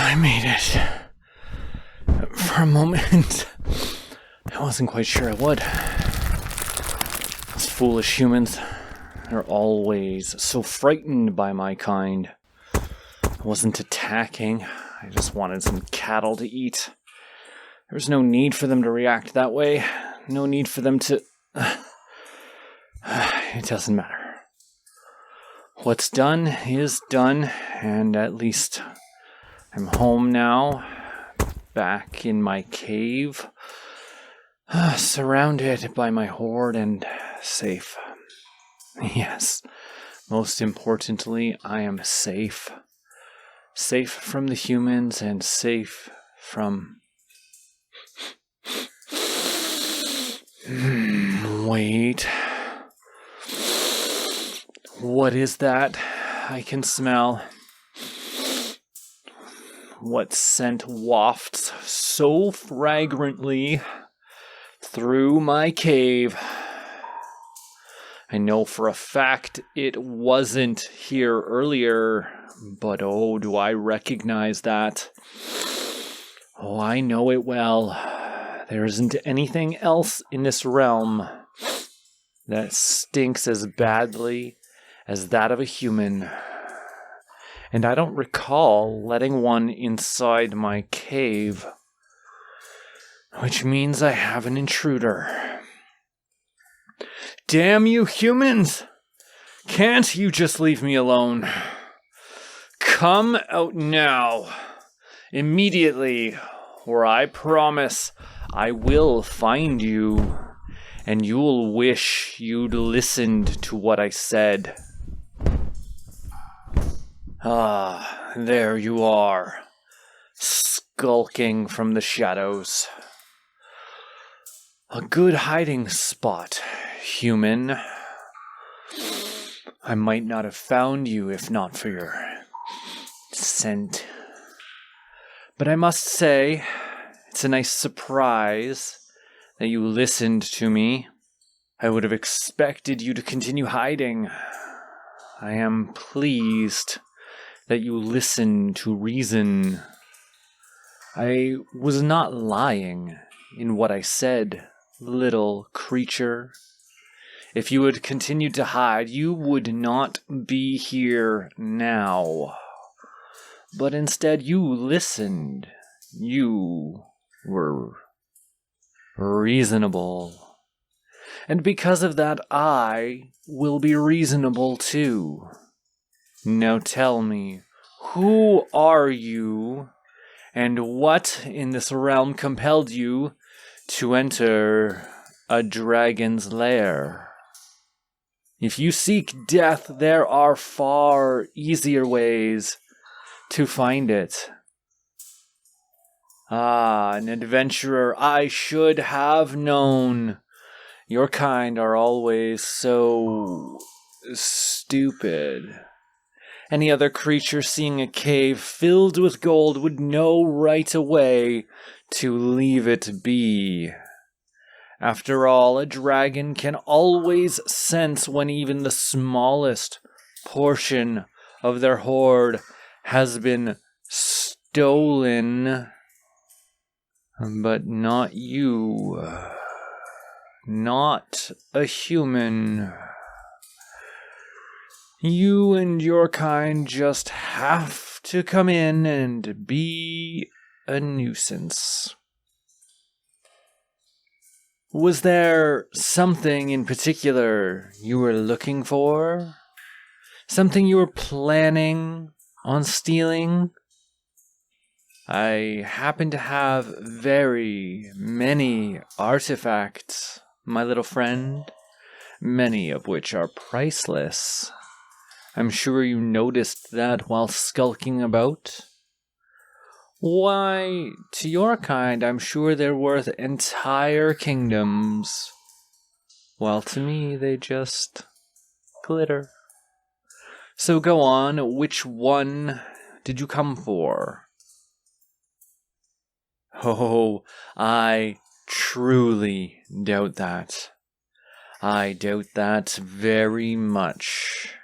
I made it. For a moment, I wasn't quite sure I would. Those foolish humans are always so frightened by my kind. I wasn't attacking. I just wanted some cattle to eat. There was no need for them to react that way. No need for them to... It doesn't matter. What's done is done, and at least I'm home now, back in my cave, surrounded by my horde and safe. Yes, most importantly, I am safe. Safe from the humans and safe from... Wait. What is that I can smell? What scent wafts so fragrantly through my cave? I know for a fact it wasn't here earlier, but oh, do I recognize that? Oh, I know it well. There isn't anything else in this realm that stinks as badly as that of a human. And I don't recall letting one inside my cave, which means I have an intruder. Damn you humans! Can't you just leave me alone? Come out now, immediately, or I promise I will find you, and you'll wish you'd listened to what I said. Ah, there you are, skulking from the shadows. A good hiding spot, human. I might not have found you if not for your scent. But I must say, it's a nice surprise that you listened to me. I would have expected you to continue hiding. I am pleased that you listened to reason. I was not lying in what I said, little creature. If you had continued to hide, you would not be here now. But instead, you listened. You were reasonable. And because of that, I will be reasonable too. Now tell me, who are you, and what in this realm compelled you to enter a dragon's lair? If you seek death, there are far easier ways to find it. Ah, an adventurer I should have known. Your kind are always so stupid. Any other creature seeing a cave filled with gold would know right away to leave it be. After all, a dragon can always sense when even the smallest portion of their hoard has been stolen. But not you. Not a human. You and your kind just have to come in and be a nuisance. Was there something in particular you were looking for? Something you were planning on stealing? I happen to have very many artifacts, my little friend, many of which are priceless. I'm sure you noticed that while skulking about. Why, to your kind, I'm sure they're worth entire kingdoms, while to me they just glitter. So go on, which one did you come for? Oh, I truly doubt that. I doubt that very much.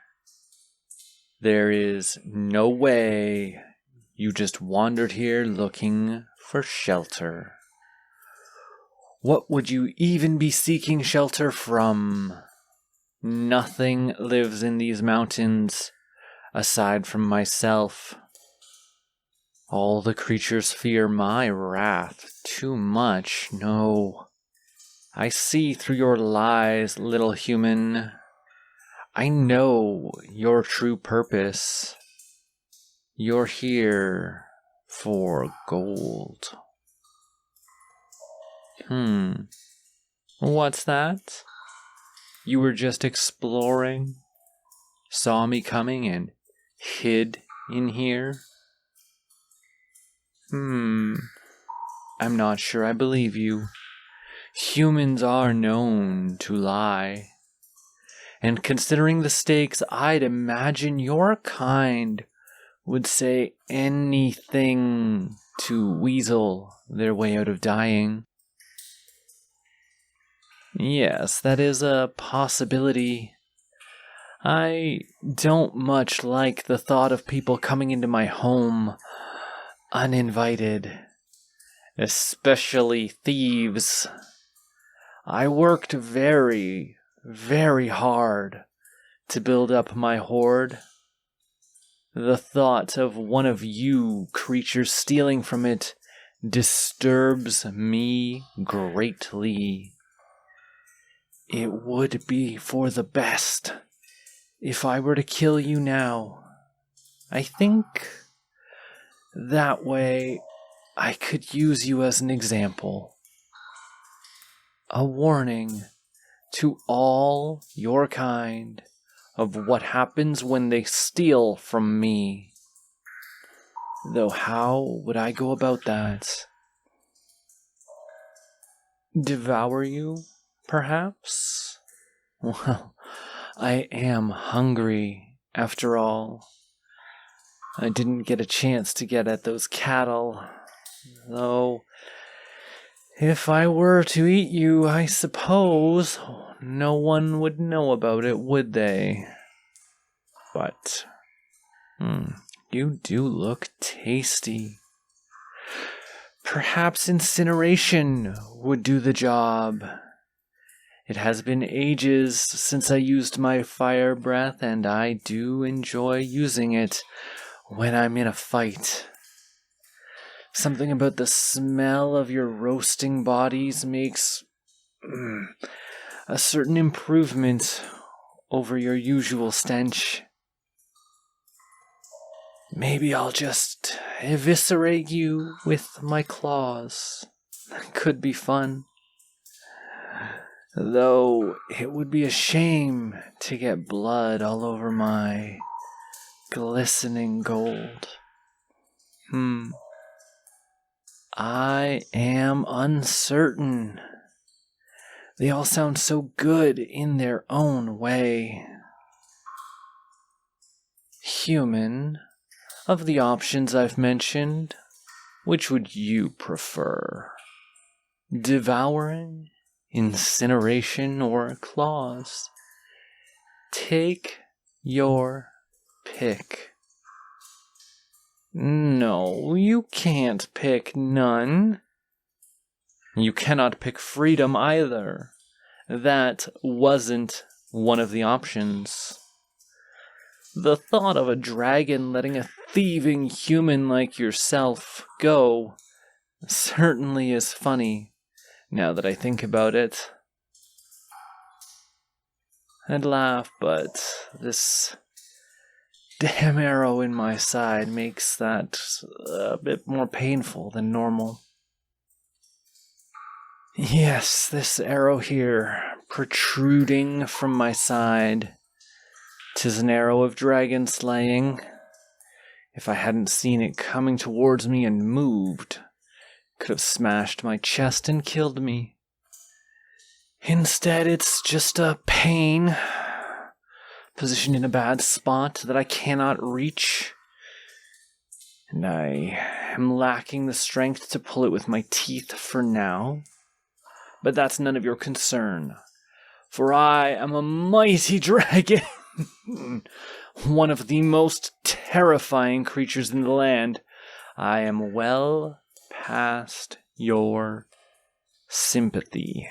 There is no way you just wandered here looking for shelter. What would you even be seeking shelter from? Nothing lives in these mountains aside from myself. All the creatures fear my wrath too much. No, I see through your lies, little human. I know your true purpose. You're here for gold. What's that? You were just exploring, saw me coming and hid in here? I'm not sure I believe you. Humans are known to lie. And considering the stakes, I'd imagine your kind would say anything to weasel their way out of dying. Yes, that is a possibility. I don't much like the thought of people coming into my home uninvited, especially thieves. I worked very, very hard to build up my hoard. The thought of one of you creatures stealing from it disturbs me greatly. It would be for the best if I were to kill you now. I think that way I could use you as an example. A warning to all your kind of what happens when they steal from me. Though how would I go about that? Devour you, perhaps? Well, I am hungry, after all. I didn't get a chance to get at those cattle, though if I were to eat you, I suppose no one would know about it, would they? But, you do look tasty. Perhaps incineration would do the job. It has been ages since I used my fire breath, and I do enjoy using it when I'm in a fight. Something about the smell of your roasting bodies makes a certain improvement over your usual stench. Maybe I'll just eviscerate you with my claws. That could be fun. Though it would be a shame to get blood all over my glistening gold. I am uncertain. They all sound so good in their own way. Human, of the options I've mentioned, which would you prefer? Devouring, incineration, or claws? Take your pick. No, you can't pick none. You cannot pick freedom either. That wasn't one of the options. The thought of a dragon letting a thieving human like yourself go certainly is funny, now that I think about it. I'd laugh, but this damn arrow in my side makes that a bit more painful than normal. Yes, this arrow here, protruding from my side. 'Tis an arrow of dragon slaying. If I hadn't seen it coming towards me and moved, it could have smashed my chest and killed me. Instead, it's just a pain, positioned in a bad spot that I cannot reach, and I am lacking the strength to pull it with my teeth for now. But that's none of your concern, for I am a mighty dragon, one of the most terrifying creatures in the land, I am well past your sympathy.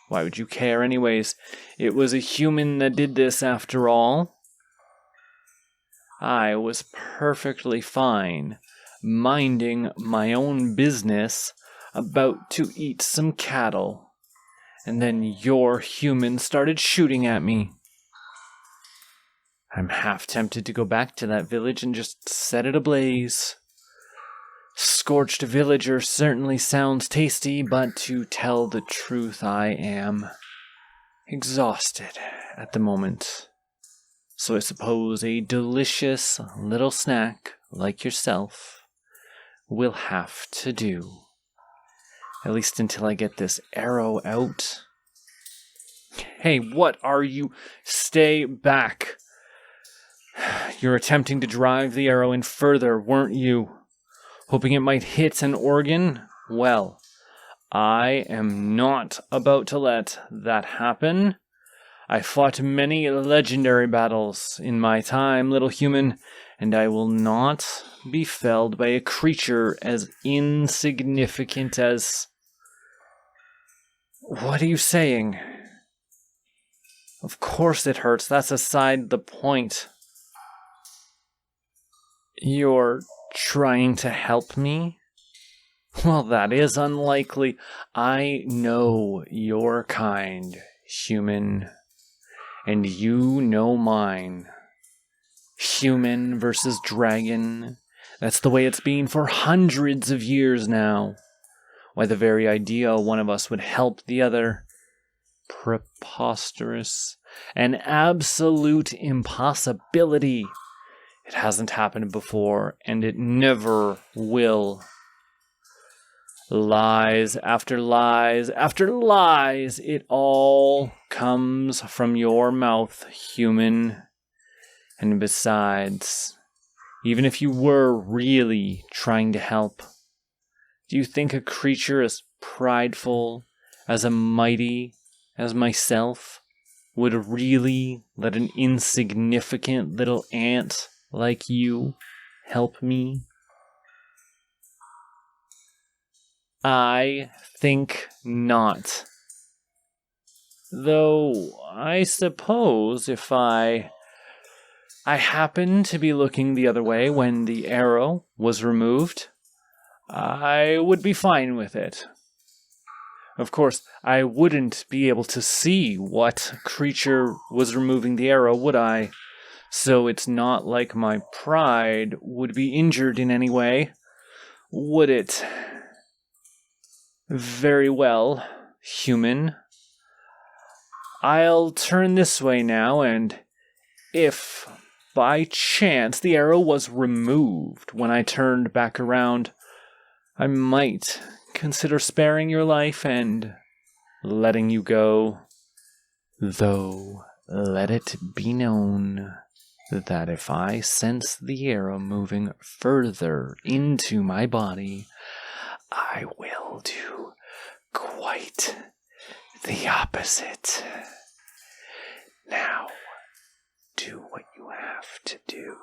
Why would you care anyways? It was a human that did this after all. I was perfectly fine, minding my own business, about to eat some cattle. And then your human started shooting at me. I'm half tempted to go back to that village and just set it ablaze. Scorched villager certainly sounds tasty, but to tell the truth, I am exhausted at the moment. So I suppose a delicious little snack like yourself will have to do. At least until I get this arrow out. Hey, what are you? Stay back. You're attempting to drive the arrow in further, weren't you? Hoping it might hit an organ? Well, I am not about to let that happen. I fought many legendary battles in my time, little human, and I will not be felled by a creature as insignificant as... What are you saying? Of course it hurts. That's aside the point. You're trying to help me? Well, that is unlikely. I know your kind, human, and you know mine. Human versus dragon. That's the way it's been for hundreds of years now. Why, the very idea one of us would help the other. Preposterous. An absolute impossibility. It hasn't happened before, and it never will. Lies after lies after lies. It all comes from your mouth, human. And besides, even if you were really trying to help, do you think a creature as prideful, as mighty as myself would really let an insignificant little ant like you help me? I think not. Though, I suppose if I happened to be looking the other way when the arrow was removed, I would be fine with it. Of course, I wouldn't be able to see what creature was removing the arrow, would I? So it's not like my pride would be injured in any way, would it? Very well, human. I'll turn this way now, and if by chance the arrow was removed when I turned back around, I might consider sparing your life and letting you go. Though, let it be known that if I sense the arrow moving further into my body, I will do quite the opposite. Now, do what you have to do.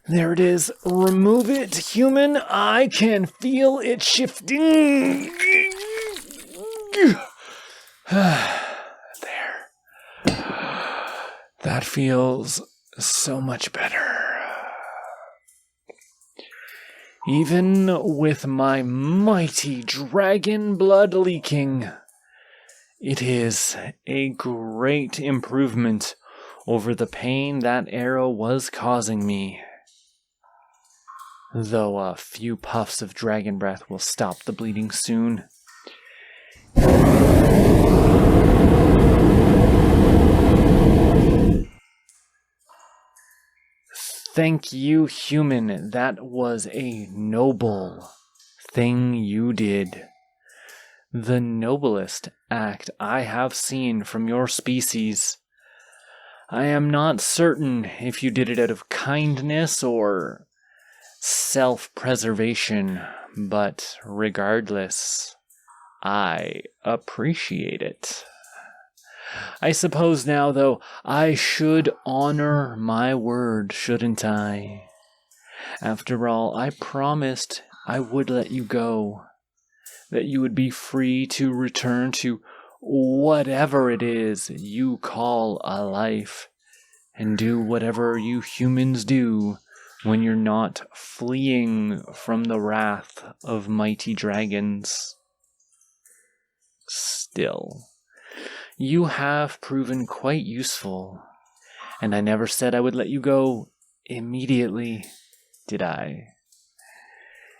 There it is. Remove it, human. I can feel it shifting. There. That feels so much better. Even with my mighty dragon blood leaking, it is a great improvement over the pain that arrow was causing me. Though a few puffs of dragon breath will stop the bleeding soon. Thank you, human. That was a noble thing you did. The noblest act I have seen from your species. I am not certain if you did it out of kindness or self-preservation, but regardless, I appreciate it. I suppose now, though, I should honor my word, shouldn't I? After all, I promised I would let you go, that you would be free to return to whatever it is you call a life, and do whatever you humans do when you're not fleeing from the wrath of mighty dragons. Still, you have proven quite useful, and I never said I would let you go immediately, did I?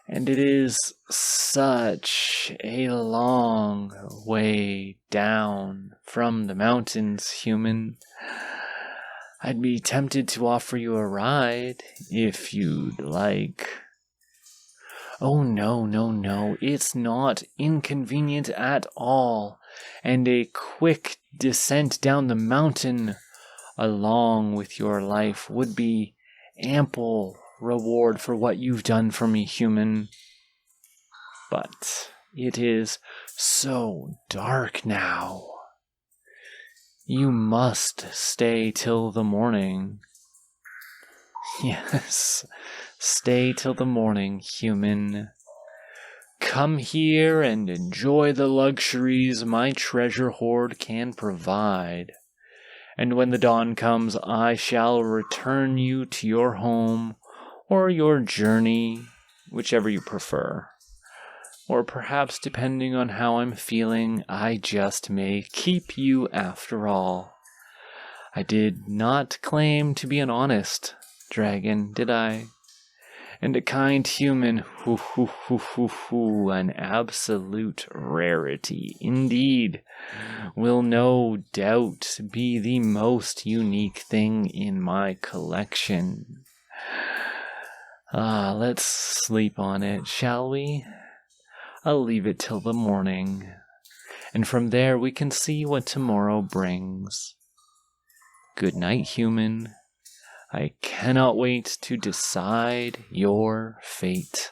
And it is such a long way down from the mountains, human. I'd be tempted to offer you a ride, if you'd like. Oh, no, it's not inconvenient at all, and a quick descent down the mountain along with your life would be ample reward for what you've done for me, human. But it is so dark now. You must stay till the morning. Yes, stay till the morning, human. Come here and enjoy the luxuries my treasure hoard can provide. And when the dawn comes, I shall return you to your home or your journey, whichever you prefer. Or perhaps, depending on how I'm feeling, I just may keep you after all. I did not claim to be an honest dragon, did I? And a kind human, an absolute rarity indeed, will no doubt be the most unique thing in my collection. Let's sleep on it, shall we? I'll leave it till the morning, and from there we can see what tomorrow brings. Good night, human. I cannot wait to decide your fate.